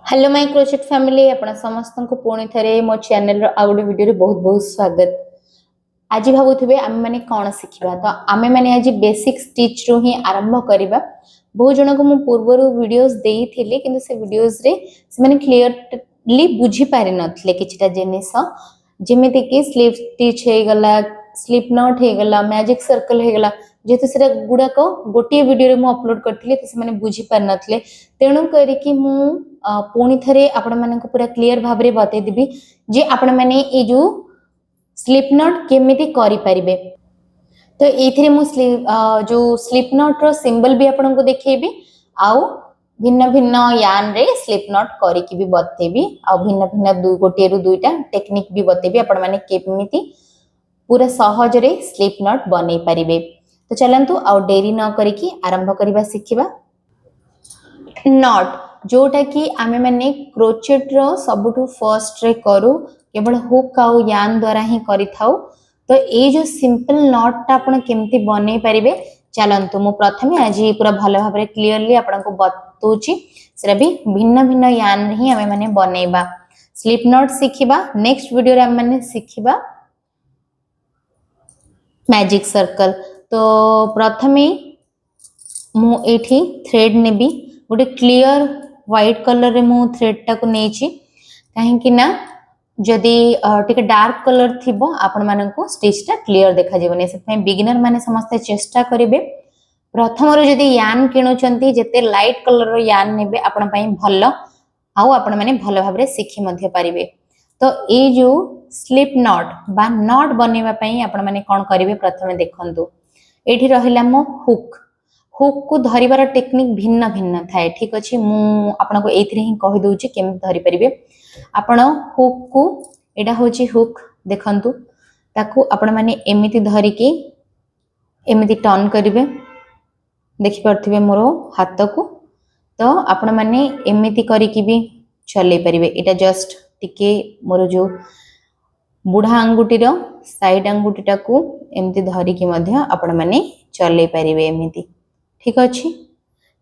Hello my crochet family आपण समस्त को पुणी थे मो चैनल आउ गोटे वीडियो बहुत बहुत स्वागत। आज भावुवे आम मैंने कौन शिखा तो आम मैंने आज बेसिक स्टिच रू ही आरंभ करवा। बहुत जन को मुझ पूर्वर वीडियोस देती कि से वीडियोस रे से मैंने क्लीयरली बुझी पारि नथिले किछटा जिनिस जेमिति कि स्लीव स्टिच हो गला, स्लिप नॉट हो गला, मैजिक सर्कल हो गला, जेहेतु से गुड़ाक गोटे वीडियो रे मु अपलोड करथिले तो से माने बुझी पारि नथिले। तेणु करिकि मु पुणी थे आपण मानक पूरा क्लियर भाव में बतई देबी जे आपण माने ए जो स्लिप नॉट केमिति करि परिबे। तो एथिरे मु जो स्लिप नॉट रो सिंबल भी आपन को देखैबी आउ भिन्न भिन्न यान रे स्लिप नॉट करिकि भी बतैबी आउ भिन्न भिन्न गोटे रु दुईटा टेक्निक भी बतैबी आपण माने केमिति पूरा सहज रे स्लिप नॉट बनै परिबे। तो चलंतु आउ देरी न करिकि आरंभ करबा सिखिबा। नॉट जोटा कि आमे माने क्रोचेट रो सबुठु फर्स्ट रे करू केवल हुक आउ यान द्वारा ही करि थाउ। तो ए जो सिंपल नॉट ता आपण केमती बनै परिबे चलंतु मु प्रथमे आज पूरा भलो भाबरे क्लियरली आपण को बतौची सेरा भी भिन्न भिन्न यान ही आमे माने बनेबा। स्लिप नॉट सिखिबा नेक्स्ट वीडियो रे आमे माने सिखिबा मैजिक सर्कल। तो प्रथमे मु एठी थ्रेड नेबी गोटे क्लियर व्हाइट कलर रे मु थ्रेड टा को नेची काहे कि ना जदि टिके डार्क कलर थिबो आपण मानन को स्टिच टा क्लियर देखा जेबने से बिगिनर माने समस्त चेष्टा करिवे प्रथम रो जदि यान किनुचंती जते लाइट कलर रो यान नेबे आपण पई भलो आउ आपण माने भलो भाबरे सिखि मध्ये पारिबे। तो ए जो स्लिप नॉट बा नॉट बनेवा पई आपण माने कोन करिवे प्रथमे देखंतु एठी रहिला मो हुक। हुक को धरिबार टेक्निक भिन्न भिन्न थाए ठीक अछि मु आपन को एथिरे ही कहि दोछि केम धरि परिबे। आपण हुक को एडा होछि हुक देखंतु ताकू आपण माने एमिति धरि के एमिति टर्न करिवे देखि परथिबे मोरो हाथ को। तो आपण माने एमिति करि कि भी चले परिबे। एटा जस्ट टिके मोरो जो बुढ़ा अंगुटी रो साइड अंगुटी टाकू एमिति धरि कि मध्य आपण माने चले परिबे एमिति ठीक अछि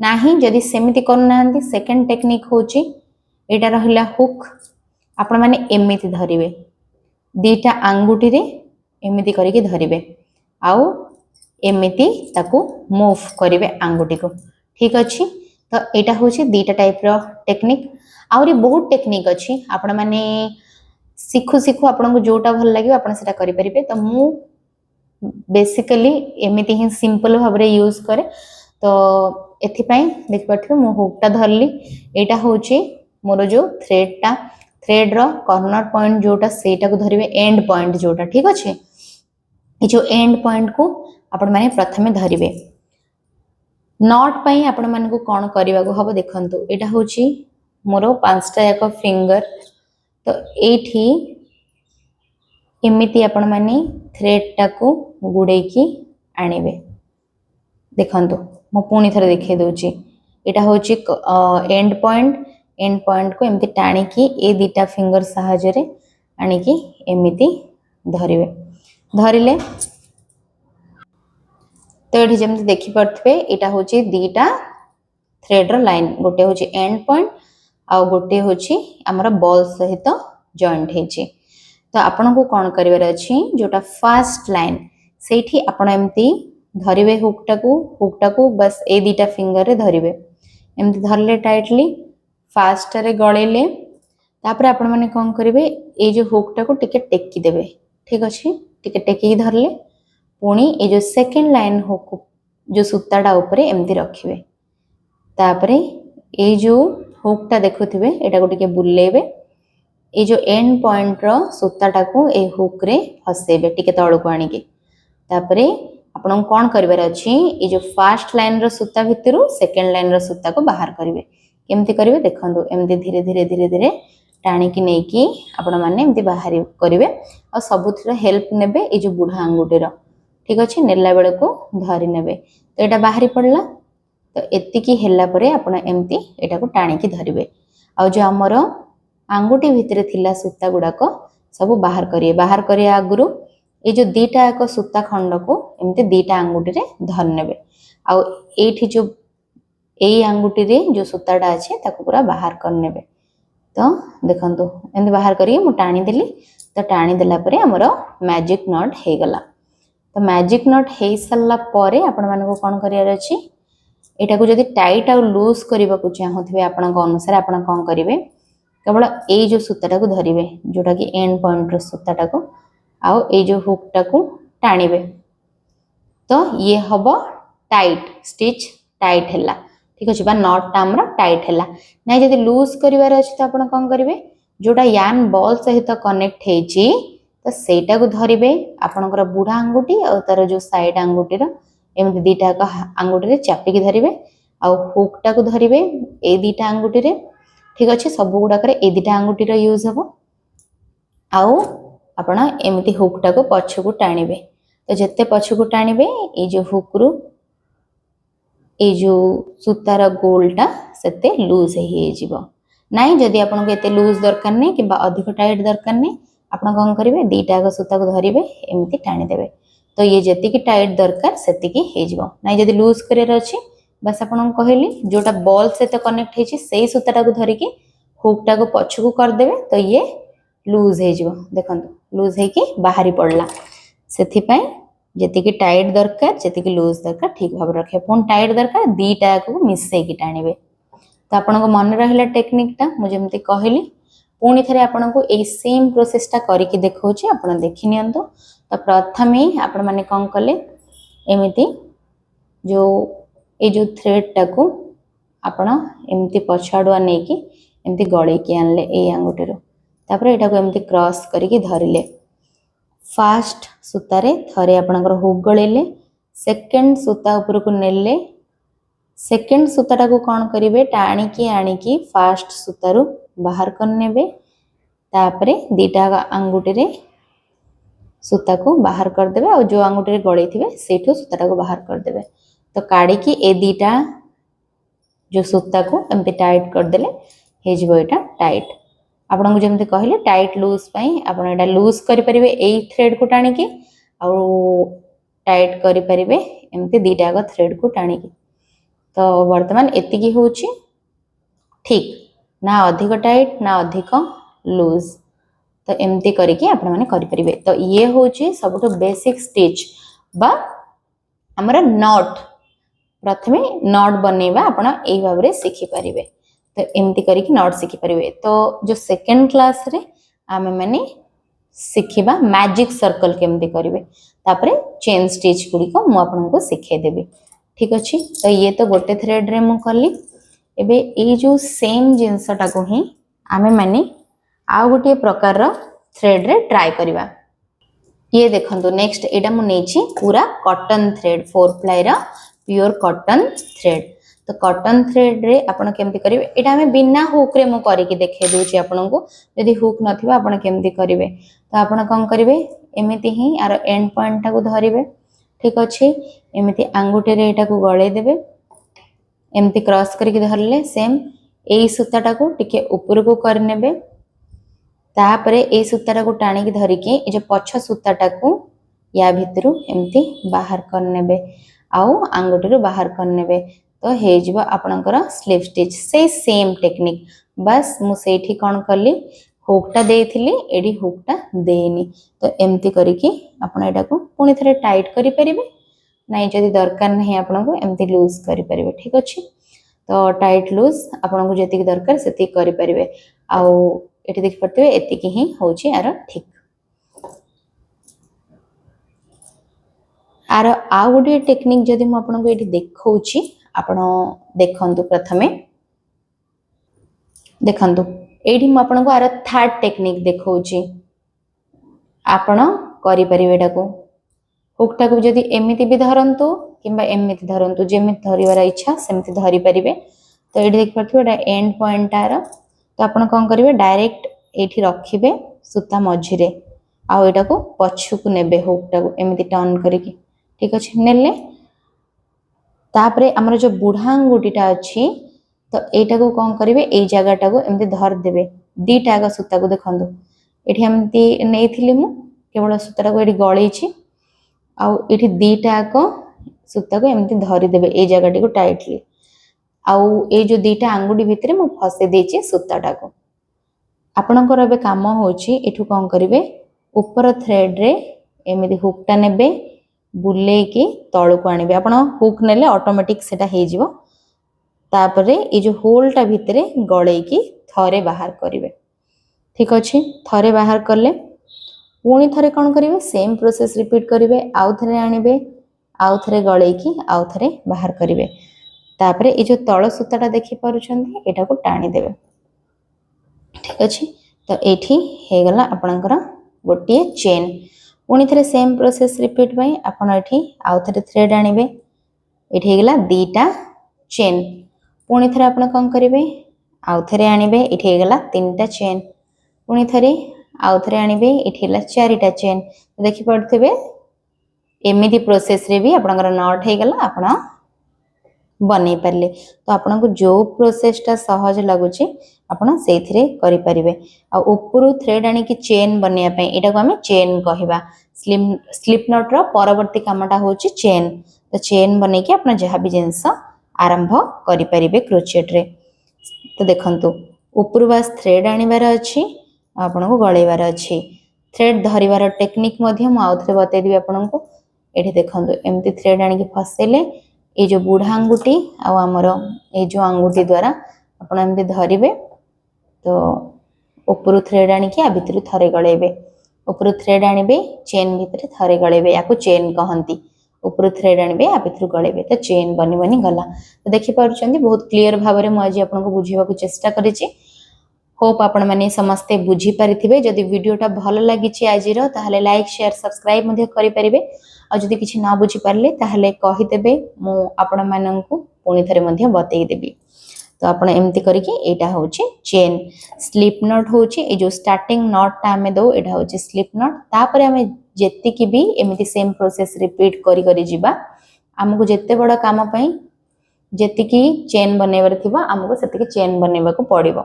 नाही। जदि सेमिति करनांती सेकंड टेक्निक होची एटा रहिला हुक आपण माने एमिति धरिबे दीटा अंगुटी रे एमिति करिके धरिबे आउ एमिति ताकू मूव करिवे अंगुटी को ठीक अछि। तो एटा होची दीटा टाइप रो टेक्निक आउरी बहुत टेक्निक अछि आपण माने सिखु सिखु आपण को जोटा भल लागियो आपण सेटा करि परिबे। तो मु बेसिकली एमिति ही सिंपल भाबरे यूज करे। तो एथि पई देखि पठिबे मु हुकटा धरली एटा होची मोर जो थ्रेड रो कॉर्नर पॉइंट जोटा सेटा को धरिबे एंड पॉइंट जोटा ठीक अछि। ए जो एंड पॉइंट को आपण माने प्रथमे धरिबे। नॉट पई आपण माने को कोन करिवा को हबो देखंतु एटा होची मोर पांचटा एक फिंगर। तो एठी एमिति आपण माने थ्रेड टा को गुडे की आनिबे देखंतु मो पुणी थे देखे दोची एटा होची एंड पॉइंट को एमती टाणी की ए दीटा फिंगर सहायरे रे आनी की एमिति धरिबे धरिले। तो एठी जेमति देखि परथबे एटा होची दीटा थ्रेड रो लाइन गोटे होची एंड पॉइंट आ गोटे होची हमर बॉल सहित जॉइंट हेची। तो आपन को कोन करिवार अछि जोटा फर्स्ट लाइन सेठी आपन एमती धरिबे हुकटा को बस ए दीटा फिंगर रे धरिबे एमती धरले टाइटली फास्ट रे गळेले तापर आपण माने कोन करिवे ए जो हुकटा को टिके टेकी देबे ठीक अछि। टिके टेकी धरले पुणी ए जो सेकंड लाइन हुक जो सूताडा ऊपरे एमती रखिबे तापरे ए जो हुकटा देखुथिबे एटा को टिके बुलेबे ए जो एंड पॉइंट रो सूताटा को ए हुक रे फसेबे टिके तळ को आनी के तापरे आपण कोन करिवार अछि ए जो फर्स्ट लाइन रो सूता भितरु सेकंड लाइन रो सूता को बाहर करिवे केमती करिवे देखंतु एमती धीरे धीरे धीरे धीरे टाणी की नै की आपण माने एमती बाहर करिवे और सबुथरा हेल्प नेबे ए जो बुढ़ा अंगुटी रो ठीक अछि नेला बेले को धरि नेबे। तो एटा बाहरी पड़ला तो एति की हेला परे आपण एमती एटा को टाणी की धरिवे आ जो हमरो अंगुटी भितरे थिला सूता गुडा को सब बाहर करिए आगुरु ए जो दीटा एक सूता खंड को एमती दीटा अंगुटी रे धर नेबे आ एठी जो एई अंगुटी रे जो सूताटा अछि ताको पूरा बाहर कर नेबे तो देखंतु एंद बाहर करी मु टाणी देली तो टाणी देला परे हमरो मैजिक नॉट हे गला। तो मैजिक नॉट हे सल्ला परे आपण मानको कोन करियार अछि एटा को जदी टाइट आ लूज करबा को चाहथिबे आपण को अनुसार आपण कोन करिवे केवल ए जो सूताटा को धरिवे जोटा कि एंड पॉइंट रो सूताटा को आउ ए जो हुक टा को टाणीबे तो ये हबो टाइट स्टिच टाइट हैला ठीक अछि बा नॉट टा हमर टाइट हैला नै जदी लूज करिवार अछि तो आपण कोन करिवे जोटा यान बॉल सहित कनेक्ट हेची तो सेटा को धरिवे आपनकर बुढ़ा अंगुठी और तार जो साइड अंगुठी रो एमति दीटा का अंगुठी रे चापी की धरिवे आ हुक टा को धरिवे ए दीटा अंगुठी रे ठीक अछि सब गुडा करे ए दीटा अंगुठी रो यूज हबो आउ आपण एमति हुक टा को पछ को टाणीबे तो जत्ते पछ को टाणीबे ए जो हुक रु ए जो सूतार गोलटा सेते लूज हे जिवो नाइ जदि आपन को एते लूज दरकार नै किबा अधिक टाइट दरकार नै आपन कोन करिवे दीटा का सूता को धरिवे एमति टाणी देबे तो ये जति की टाइट दरकार सेति की हे जिवो नाइ जदि लूज करेर अछि बस आपन कहली जोटा बॉल से तो कनेक्ट हेची सेही सूताटा को धरि के हुक टा को पछ को कर देबे तो ये लूज हे जिवो देखंतु लूज हे की बाहरी पड़ला सेथि पय जति की टाइट दरकार जति की लूज दरकार ठीक भाव रखे पुन टाइट दरकार दीटा को मिसै की टाणीबे तो आपन को मन रहिला टेक्निक टा मु जेमति कहली पुणी थरे आपन को ए सेम प्रोसेस टा करी के देखौची आपन देखि नियंतो तो प्रथमे आपन माने कोन कले एमिति जो ए जो थ्रेड टा को आपन एमिति पछाडुआ नै की एमिति गळे के आनले ए अंगुठी रो तापर एटा को एमिति क्रॉस करी के धरिले फास्ट सूता रे थरे आपनकर हुक गळेले सेकंड सूता ऊपर को नेले सेकंड सूताटा को कोन करिवे टाणी की आणी की फास्ट सूतारू बाहर कर नेबे तापरे दीटा अंगुठी रे सूता को बाहर कर देबे और जो अंगुठी रे गळै थिबे सेठो सूताटा को बाहर कर देबे तो काडी की ए दीटा जो सूता को एमते टाइट कर देले हे जिवो एटा टाइट आपन को जेमते कहले टाइट लूज पई आपन एटा लूज करि परिबे एई थ्रेड को टाणी की और टाइट करि परिबे एमते दीटा का थ्रेड को टाणी की तो वर्तमान एति की होची ठीक ना अधिक टाइट ना अधिक लूज तो एमती करके आपण माने करि परिबे तो ये होची सबटो बेसिक स्टिच बा हमरा नॉट प्रथमे नॉट बनेबा आपण एई भाबरे सिखि परिबे तो एमती करके नॉट सिखि परिबे तो जो सेकंड क्लास रे आमे माने सिखिबा मैजिक सर्कल केमती करिवे तापरे चेन स्टिच गुडी को मु आपण को सिखे देबी ठीक अछि तो ये तो गोटे थ्रेड रे मु करली एबे ए जो सेम जिंसटा को ही आमे माने आ गोटे प्रकार रो थ्रेड रे ट्राई करिवा ये देखंतु नेक्स्ट एडा मु नेछि पूरा कॉटन थ्रेड 4 प्लाई रो प्योर कॉटन थ्रेड तो कॉटन थ्रेड रे आपण केमती करिवे एडा हमें बिना हुक रे मु करि के देखे दोछि आपण को यदि हुक नथिबा आपण केमती करिवे तो आपण कोन करिवे एमिति ही आरो एंड पॉइंट टा को धरिवे ठीक अछि एमिति अंगुठी रे एटा को गळे देबे एमिति क्रॉस करके धरले सेम एई सूताटा को टिके ऊपर को कर नेबे तापरे ए सूताटा को टाणी के धरि के ए जो पछ सूताटा को या भितरु एमिति बाहर कर नेबे आउ अंगुठी रो बाहर कर नेबे तो हे जिवो आपनकर स्लिप स्टिच से सेम टेक्निक बस मु सेठी कोन करली हुकटा देइथिली एडी हुकटा देनी तो एमती करिके आपण एटा को पुनी थरे टाइट करि परिबे नाही जदी दरकार नाही आपण को एमती लूज करि परिबे ठीक अछि तो टाइट लूज आपण को जति दरकार सेति करि परिबे आउ एटी देख परते एति की ही होची आरो ठीक आरो आ गुडी टेक्निक जदी मु आपण को एटी देखौची आपण देखंतु प्रथमे देखंतु एठी मु आपण को आरो थर्ड टेक्निक देखौची आपण करि परिबे एटा को हुकटा को जदी एमिति भी धरंतु किबा एमिति धरंतु जेमिति धरिवार इच्छा सेमिति धरि परिबे तो एठी देख परथु एटा एंड पॉइंट आरो तो आपण कोन करिवे डायरेक्ट एठी रखिबे सूता मझी रे आ एटा को पछु को नेबे हुकटा को एमिति टर्न करिके ठीक अछि नेले तापरे हमर जो बुढ़ा अंगुठीटा अछि तो एटा को कोन करिवे ए जगहटा को एमिति धर देबे दीटा का सूता को देखंतु एठी एमिति नेइथिले मु केवल सूताटा को एठी गळै छी आ एठी दीटा को सूता को एमिति धरि देबे ए जगहटी को टाइटली आउ ए जो दीटा अंगुठी भितरे मु फसे देछि सूताटा को आपणकर ए काम होची एठू कौन करेंगे ऊपर थ्रेड रे एमती हुकटा नेबे बुले की तलू को आनिबे आपण हुक नेले ऑटोमेटिक सेटा हे जिवो तापरे ए जो होलटा भितरे गळे की थरे बाहर करिवे ठीक अछि थरे बाहर करले पुणी थरे कौन करेंगे सेम प्रोसेस रिपीट करेंगे आउ थरे आनिबे आउ थरे गळे की आउ थरे बाहर करेंगे तापरे ए जो तळ सूताटा देखि पारुछंती एटा को टाणी देबे ठीक अछि तो एठी हे गला आपनकर गोटे चेन पुणी थरे सेम प्रोसेस रिपीट बाय आपण एठी आउ थरे थ्रेड आनिबे एठी हे गला दीटा चेन पुणी थरे आपण कोन करिवे आउ थरे आनिबे एठी हे गला तीनटा चेन पुणी थरे आउ थरे आनिबे एठी हला चारिटा चेन देखि पड़थिबे एमिति प्रोसेस रे भी आपनकर नॉट हे गला आपण बनै परले तो आपन को जो प्रोसेसटा सहज लागुची आपण सेथिरे करि परिबे आ ऊपर थ्रेड आनी कि चेन बनिया पय एटा को हमें चेन कहबा स्लिप नॉट रो परवर्ती कामटा होची चेन तो चेन बनै कि आपण जहा भी जिंस आरंभ करि परिबे क्रोचेट रे तो देखंतु ऊपर बास थ्रेड आनिबार अछि आपण को गळेबार अछि थ्रेड धरिबार टेक्निक मध्य म आउथरे बतै दिबे आपण को एठी देखंतु एम्ति थ्रेड आनी कि फसेले ये जो बुढ़ा अंगुठी आउ आमर ये जो अंगुठी द्वारा आपण एमती धरिबे तो ऊपर थ्रेड आनी कि आ भितर थरे गळेबे ऊपर थ्रेड आनिबे चेन भितर थरे गळेबे याको चेन कहंती ऊपर थ्रेड आनिबे आ भितर गळेबे तो चेन बनी बनी गला तो देखि पारुछंती बहुत क्लियर भाबरे म आज आपन को बुझिबा को चेष्टा करिछि होप आपण माने समस्ते बुझी परिथिबे जदि वीडियोटा भलो लागिछि आजिरो ताहले लाइक शेयर सब्सक्राइब मध्ये करि परिबे आ जदि किछि ना बुझी पारले ताहले कहि देबे मु आपण माननकु पुनी थरे मध्ये बतै देबी तो आपण एम्ति करिके एटा होछि चेन स्लिप नॉट होछि ए जो स्टार्टिंग नॉट ता हमें दो एटा होछि स्लिप नॉट तापरे हमें जेति की भी एमिति सेम प्रोसेस रिपीट करि करि जिबा हमकु जेते बडा काम पई जेति की चेन बनेबार थिबा हमकु सेति की चेन बनेबा को पड़िबो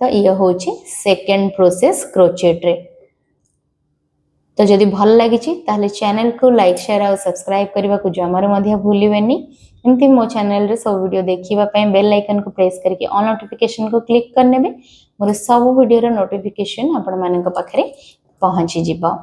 तो ये होछि सेकंड प्रोसेस क्रोचेट रे तो जदि भल लागी ताहले चैनल को लाइक शेयर और सब्सक्राइब करबा को जमार मध्य भूलिबेनी एमती मो चैनल रे सब वीडियो देखिबा पय बेल आइकन को प्रेस करके ऑल नोटिफिकेशन को क्लिक करनेबे मोर सब वीडियो रो नोटिफिकेशन आपण मानन को पाखरे पहुंची जिवो।